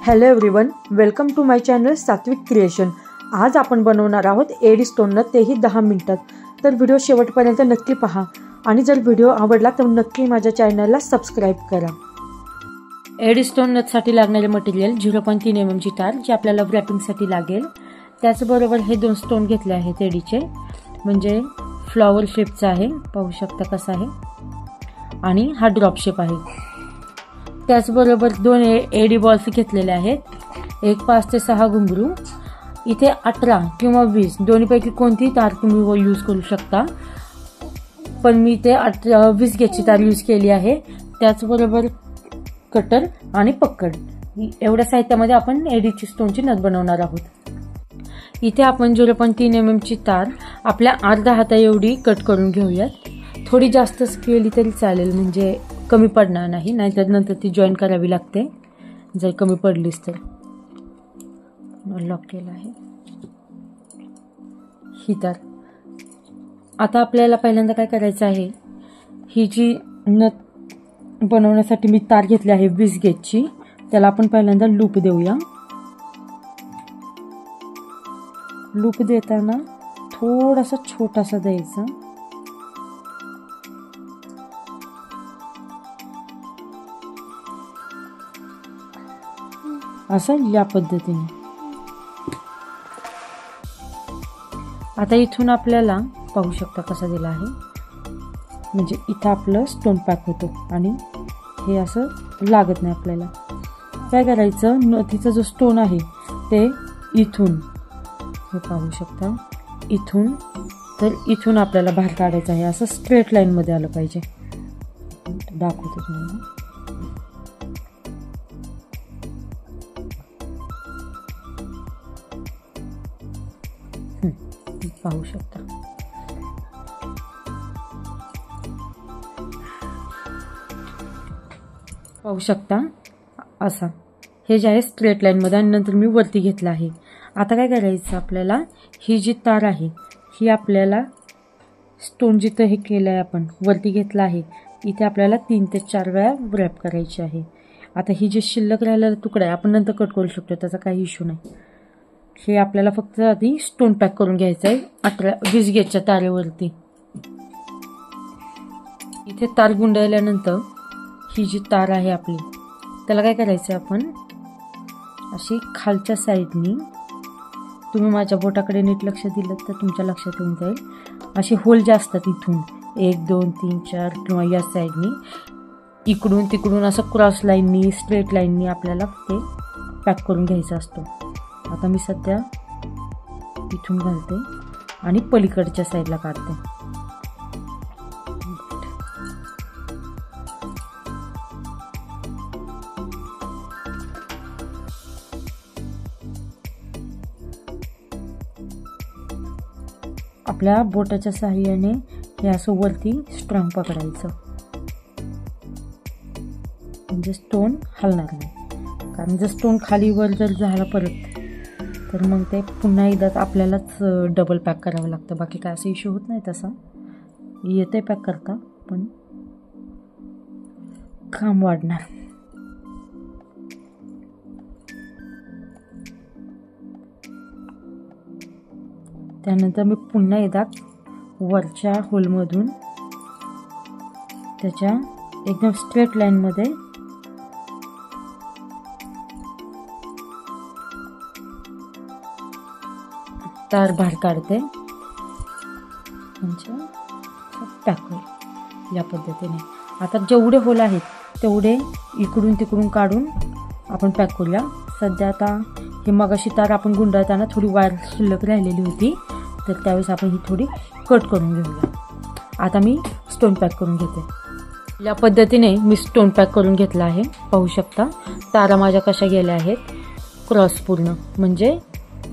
Hello everyone, welcome to my channel Satvik creation. आज आपण बनवणार आहोत एडी स्टोननं, तेही 10 मिनिटात। तर व्हिडिओ शेवटपर्यंत नक्की पहा आणि जर व्हिडिओ आवडला तर नक्की माझ्या चॅनलला सबस्क्राइब करा। एडी स्टोन नथसाठी लागणारे मटेरियल 0.3 mm ची तार जी आपल्याला रॅपिंगसाठी लागेल। त्याचबरोबर हे 2 स्टोन घेतले आहेत एडीचे, म्हणजे फ्लॉवर शेपचा आहे, पाहू शकता कसा आहे, आणि हा ड्रॉप शेप आहे। त्याचबरोबर 2 एडी बॉल्स घेतलेले आहेत, एक 5 ते 6 घुंगरू। इथे 18 किंवा 20 दोन्हीपैकी कोणती तार तुम्ही यूज करू शकता, पण मी इथे 20 गेजची तार यूज केली आहे। त्याचबरोबर कटर आणि पक्कड, एवढ्या साहित्यामध्ये आपण एडीची स्टोनची नथ बनवणार आहोत। इथे आपण 0.3 mm ची तार आपल्या अर्धा हाता एवढी कट करून घेऊयात। थोडी जास्तच केली तरी चालेल, म्हणजे कमी पडणार नाही, नाहीतर नंतर ती जॉईन करावी लागते जर कमी पडलीच तर। लॉक केला आहे ही तार। आता आपल्याला पहिल्यांदा काय करायचं आहे, ही जी नथ बनवण्यासाठी मी तार घेतली आहे 20 गेजची, त्याला आपण पहिल्यांदा लूप देऊया। लूप देताना थोडासा छोटासा द्यायचा, असं या पद्धतीने। आता इथून आपल्याला पाहू शकता कसा दिला आहे, म्हणजे इथं आपलं स्टोन पॅक होतो आणि हे असं लागत नाही आपल्याला। काय करायचं, नथीचा जो स्टोन आहे ते इथून, हे पाहू शकता इथून, तर इथून आपल्याला बाहेर काढायचं आहे, असं स्ट्रेट लाईन मध्ये आलं पाहिजे। दाखवतो तुम्हाला, पाहू शकता। पाहू शकता असा हे जे आहे स्ट्रेट लाईन मध्ये, आणि नंतर मी वरती घेतला आहे। आता काय करायचं, आपल्याला ही जी तार आहे ही आपल्याला स्टोन जिथं हे केलं आहे आपण वरती घेतला आहे, इथे आपल्याला 3 ते 4 वेळा रॅप करायची आहे। आता ही जी शिल्लक राहिलेला तुकडा आहे आपण नंतर कट करू शकतो, त्याचा काही इश्यू नाही। हे आपल्याला फक्त आधी स्टोन पॅक करून घ्यायचं आहे 20 गेजच्या तारेवरती। इथे तार गुंडाळल्यानंतर ही जी तार आहे आपली, त्याला काय करायचं आहे, आपण अशी खालच्या साईडनी, तुम्ही माझ्या बोटाकडे नीट लक्ष दिलं तर तुमच्या लक्षात येऊन जाईल, असे होल जे असतात इथून 1 2 3 4 किंवा या साईडनी, इकडून तिकडून असं क्रॉस लाईननी स्ट्रेट लाईननी आपल्याला ते पॅक करून घ्यायचा असतो। आता मी सध्या इथून घालते आणि पलीकडच्या साईडला काढते। आपल्या बोटाच्या सहाय्याने हे असं वरती स्ट्रॉंग पकडायचं, म्हणजे स्टोन हलणार नाही। कारण जर स्टोन खाली वर जर झाला परत तर मग ते पुन्हा एकदा आपल्यालाच डबल पॅक करावं लागतं। बाकी काय असं इश्यू होत नाही, तसा येते पॅक करता, पण काम वाढणार। त्यानंतर मी पुन्हा एकदा वरच्या होलमधून त्याच्या एकदम स्ट्रेट लाईन मध्ये तार बाहेर काढते, म्हणजे पॅक होईल या पद्धतीने। आता जेवढे होल आहेत तेवढे इकडून तिकडून काढून आपण पॅक करूया। सध्या आता हे मगाशी तार आपण गुंडाळताना थोडी वायर शिल्लक राहिलेली होती, तर त्यावेळेस आपण ही थोडी कट करून घेऊया। आता मी स्टोन पॅक करून घेते। या पद्धतीने मी स्टोन पॅक करून घेतला आहे, पाहू शकता तारा माझ्या कशा गेल्या आहेत, क्रॉस पूर्ण, म्हणजे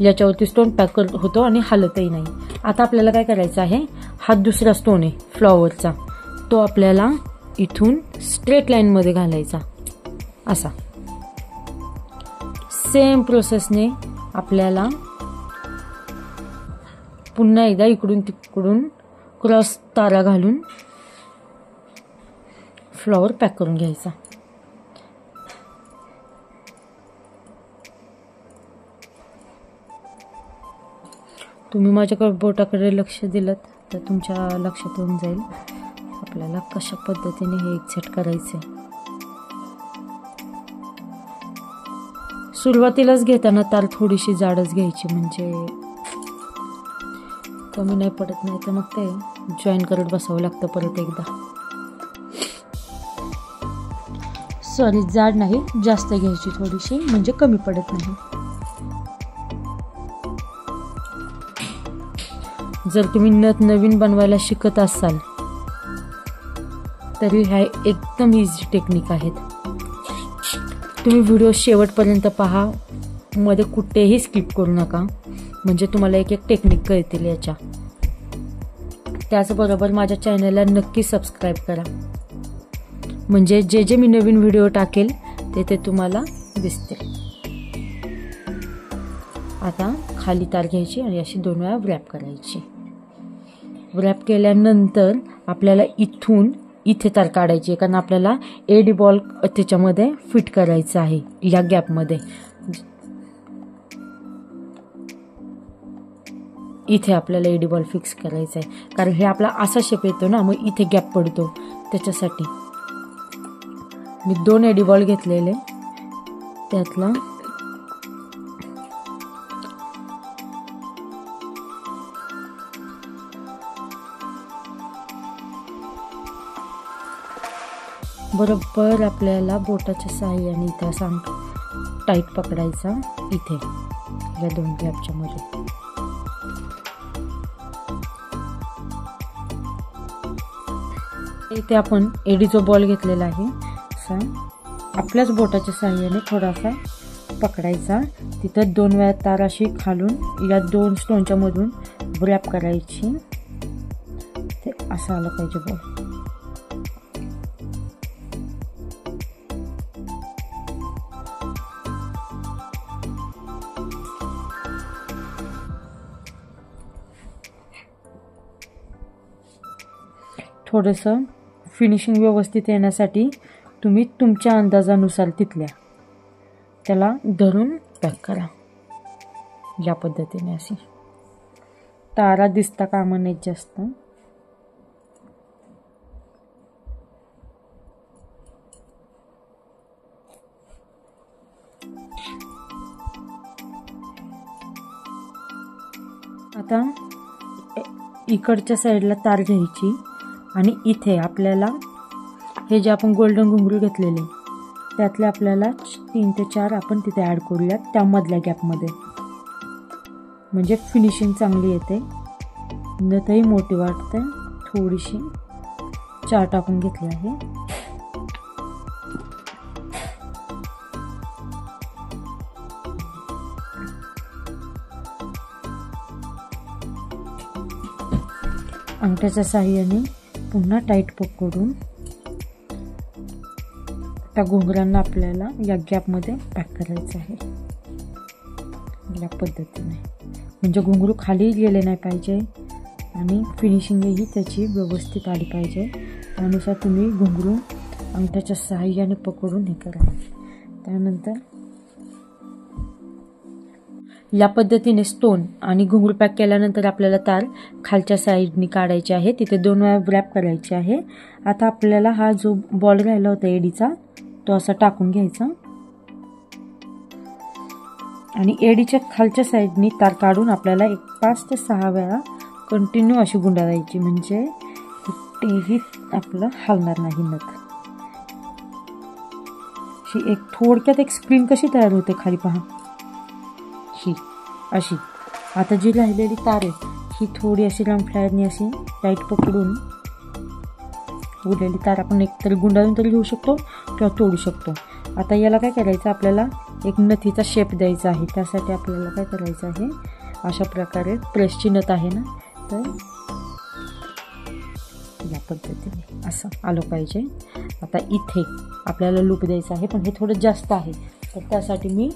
याच्यावरती स्टोन पॅक होतो आणि हलतही नाही। आता आपल्याला काय करायचं आहे, हा दुसरा स्टोन आहे फ्लॉवरचा, तो आपल्याला इथून स्ट्रेट लाईन मध्ये घालायचा असा। सेम प्रोसेसने आपल्याला पुन्हा एकदा इकडून तिकडून क्रॉस तारा घालून फ्लॉवर पॅक करून घ्यायचा। तुम्ही माझ्या बोटाकडे लक्ष दिलं तर तुमच्या लक्षात येऊन जाईल आपल्याला कशा पद्धतीने हे एक्झॅक्ट करायचे. सुरुवातीलाच घेताना तार थोडीशी जाडच घ्यायची, म्हणजे कमी नाही पडत, नाही तर मग ते जॉईन करत बसावं लागतं परत एकदा. सॉरी, जाड नाही, जास्त घ्यायची थोडीशी, म्हणजे कमी पडत नाही. जर तुम्ही नवीन बनवायला शिकत असाल तरी ह्या एकदम इझी टेक्निक आहेत. तुम्ही व्हिडिओ शेवटपर्यंत पहा, मध्ये कुठेही स्किप करू नका, म्हणजे तुम्हाला एक टेक्निक कळतील याच्या. त्याचबरोबर माझ्या चॅनलला नक्की सबस्क्राईब करा, म्हणजे जे मी नवीन व्हिडिओ टाकेल ते तुम्हाला दिसतील. आता खाली तार घ्यायची आणि अशी 2 वेळा व्रॅप करायची. व्रॅप केल्यानंतर आपल्याला इथून इथे तार काढायची, कारण आपल्याला एडी बॉल त्याच्यामध्ये फिट करायचं आहे. या गॅपमध्ये इथे आपल्याला एडी बॉल फिक्स करायचा आहे, कारण हे आपला असा शेप येतो ना, मग इथे गॅप पडतो. त्याच्यासाठी मी 2 एडी बॉल घेतलेले, त्यातला बरोबर आपल्याला बोटाच्या साहाय्याने इथे असा टाईट पकडायचा, इथे या 2 गॅपच्या मध्ये. इथे आपण एडी जो बॉल घेतलेला आहे असा आपल्याच बोटाच्या साहाय्याने थोडासा पकडायचा. तिथं 2 वेळा तार अशी खालून या 2 स्टोनच्या मधून व्रॅप करायची. ते असं आलं पाहिजे बॉल. थोडंसं फिनिशिंग व्यवस्थित येण्यासाठी तुम्ही तुमच्या अंदाजानुसार तिथल्या त्याला धरून पॅक करा. या पद्धतीने अशी तारा दिसता कामा नये जास्त. आता इकडच्या साईडला तार घ्यायची आणि इथे आपल्याला हे जे आपण गोल्डन घुंगरू घेतलेले त्यातले आपल्याला 3 ते 4 आपण तिथे ॲड करूयात त्यामधल्या गॅपमध्ये, म्हणजे फिनिशिंग चांगली येते. नथही मोठी वाटते. थोडीशी 4 टाकून घेतली आहे. अंगठ्याच्या साहाय्याने पुन्हा टाईट पकडून त्या घुंगरांना आपल्याला या गॅपमध्ये पॅक करायचं आहे. या पद्धतीने, म्हणजे घुंगरू खाली गेले नाही पाहिजे आणि फिनिशिंगही त्याची व्यवस्थित आली पाहिजे. त्यानुसार तुम्ही घुंगरू अंगठ्याच्या साहाय्याने पकडून हे करा. त्यानंतर या पद्धतीने स्टोन आणि घुंगरू पॅक केल्यानंतर आपल्याला तार खालच्या साईडनी काढायची आहे. तिथे 2 वेळा व्रॅप करायचे आहे. आता आपल्याला हा जो बॉल राहिला होता एडीचा तो असा टाकून घ्यायचा आणि एडीच्या खालच्या साईडनी तार काढून आपल्याला 5 ते 6 वेळा कंटिन्यू अशी गुंडाळायची, म्हणजे कुठेही आपलं हलणार नाही नथ. एक थोडक्यात एक स्प्रिंग कशी तयार होते खाली पहा, ही अशी. आता जी राहिलेली तार आहे ही थोडी अशी राऊंड फ्लायरनी अशी टाईट पकडून उरलेली तार आपण एकतरी गुंडाळून तरी घेऊ शकतो किंवा तोडू शकतो. आता याला काय करायचं, आपल्याला एक नथीचा शेप द्यायचा आहे. त्यासाठी आपल्याला काय करायचं आहे, अशा प्रकारे प्रेसची नथ आहे ना, तर या पद्धतीने असं आलं पाहिजे. आता इथे आपल्याला लूप द्यायचा आहे, पण हे थोडं जास्त आहे, तर त्यासाठी मी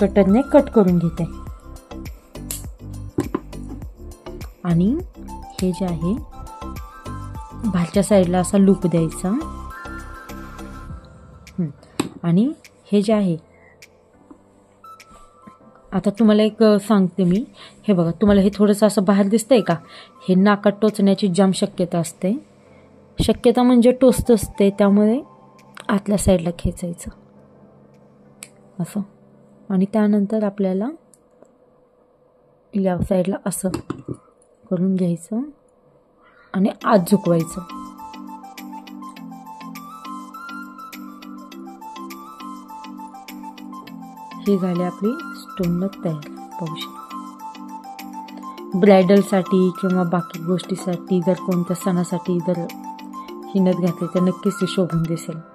कटरने कट करून घेते. आणि हे जे आहे बाहेरच्या साईडला असा लूप द्यायचा. आणि हे जे आहे आता तुम्हाला एक सांगते मी, हे बघा तुम्हाला हे थोडंसं असं बाहेर दिसतंय का, हे नाकात टोचण्याची जाम शक्यता असते. शक्यता म्हणजे टोचत असते, त्यामुळे आतल्या साईडला खेचायचं असं आणि त्यानंतर आपल्याला या साईडला असं करून घ्यायचं आणि आत झुकवायचं. ही झाली आपली स्टोन नथ तयार. पाहू शकता. ब्रायडलसाठी किंवा बाकी गोष्टीसाठी जर कोणत्या सणासाठी जर ही नथ घातली तर नक्कीच ती शोभून दिसेल.